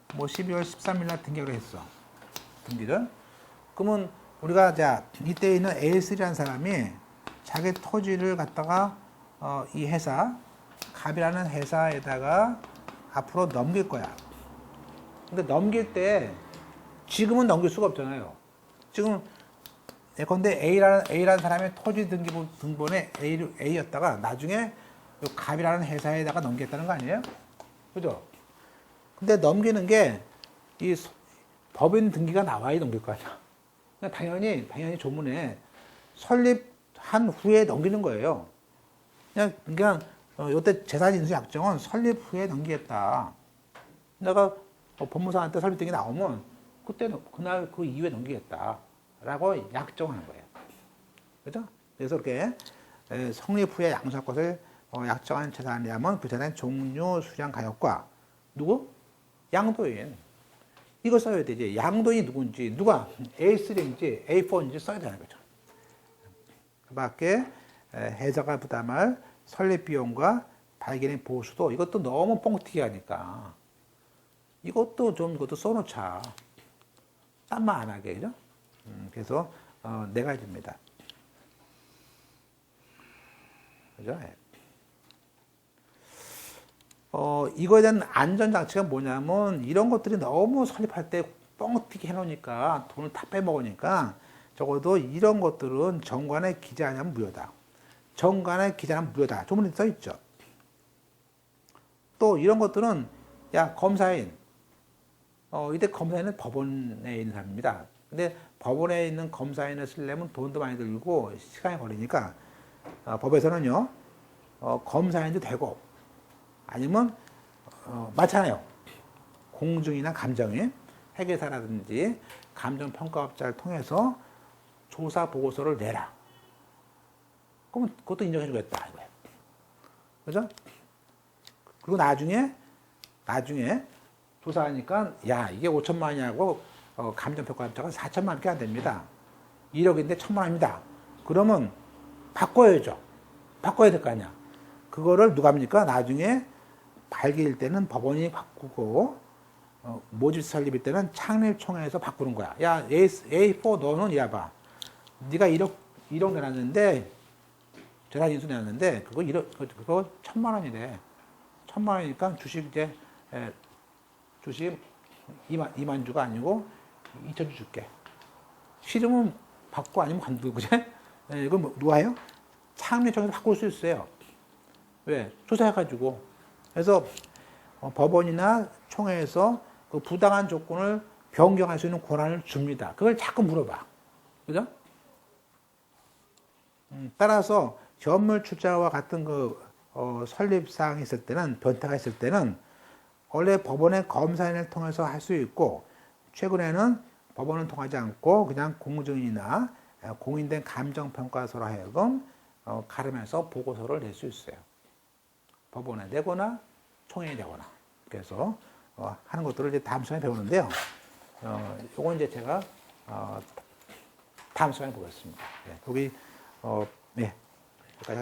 12월 13일 날 등기를 했어. 등기를. 그러면 우리가 자 이때 있는 A3라는 사람이 자기 토지를 갖다가 이 회사 갑이라는 회사에다가 앞으로 넘길 거야. 근데 넘길 때 지금은 넘길 수가 없잖아요. 지금 예컨대 A라는 사람의 토지 등본에 A였다가 나중에 갑이라는 회사에다가 넘겼다는 거 아니에요? 그죠? 근데 넘기는 게 이 법인 등기가 나와야 넘길 거 아니야. 그러니까 당연히 조문에 설립한 후에 넘기는 거예요. 그냥 이때 재산인수 약정은 설립 후에 넘기겠다. 내가 법무사한테 설립 등기 나오면 그날 그 이후에 넘기겠다라고 약정하는 거예요. 그죠? 그래서 이렇게 성립 후에 양수할 것을 약정한 재산이라면 그 재산의 종류, 수량, 가격과 누구? 양도인. 이거 써야 되지. 양도인이 누군지, 누가 A3인지 A4인지 써야 되는 거죠. 그 밖에 해자가 부담할 설립 비용과 발견의 보수도 이것도 너무 뻥튀기 하니까 이것도 써놓자. 딴말 안 하게, 그죠? 그래서 네 가지입니다. 그죠? 이거에 대한 안전장치가 뭐냐면 이런 것들이 너무 설립할 때 뻥튀기 해놓으니까 돈을 다 빼먹으니까 적어도 이런 것들은 정관에 기재하냐면 무효다. 정관에 기재하면 무효다. 조문에 써있죠. 또 이런 것들은 야 검사인 이때 검사인은 법원에 있는 사람입니다. 근데 법원에 있는 검사인을 쓰려면 돈도 많이 들고 시간이 걸리니까 법에서는요 검사인도 되고 아니면 많잖아요. 공증이나 감정인 회계사라든지 감정평가업자를 통해서 조사 보고서를 내라. 그러면 그것도 인정해 주겠다 이거예요. 그죠? 그리고 나중에 조사하니까 야 이게 5천만 원이냐고 감정평가업자가 4천만 원밖에 안 됩니다. 1억인데 1천만 원입니다. 그러면 바꿔야죠. 바꿔야 될 거 아니야. 그거를 누가 합니까? 나중에 발기일 때는 법원이 바꾸고 모집 설립일 때는 창립총회에서 바꾸는 거야. 야 A4 너는 이래봐. 네가 1억 내놨는데 재산 인수 내놨는데 그거 1,000만 원이래. 1,000만 원이니까 주식 2만 주가 아니고 2천 주 줄게. 싫으면 받고 아니면 관두고 그제? 이건 누가 해요? 창립총회에서 바꿀 수 있어요. 왜? 조사해가지고. 그래서 법원이나 총회에서 그 부당한 조건을 변경할 수 있는 권한을 줍니다. 그걸 자꾸 물어봐. 그죠? 따라서 현물 출자와 같은 그 설립사항이 있을 때는 변태가 있을 때는 원래 법원의 검사인을 통해서 할 수 있고 최근에는 법원을 통하지 않고 그냥 공증인이나 공인된 감정평가서로 하여금 가름해서 보고서를 낼 수 있어요. 법원에 내거나 총회에 내거나. 그래서 하는 것들을 이제 다음 시간에 배우는데요. 요건 이제 제가 다음 시간에 보겠습니다. 네, 여기 네, 여기까지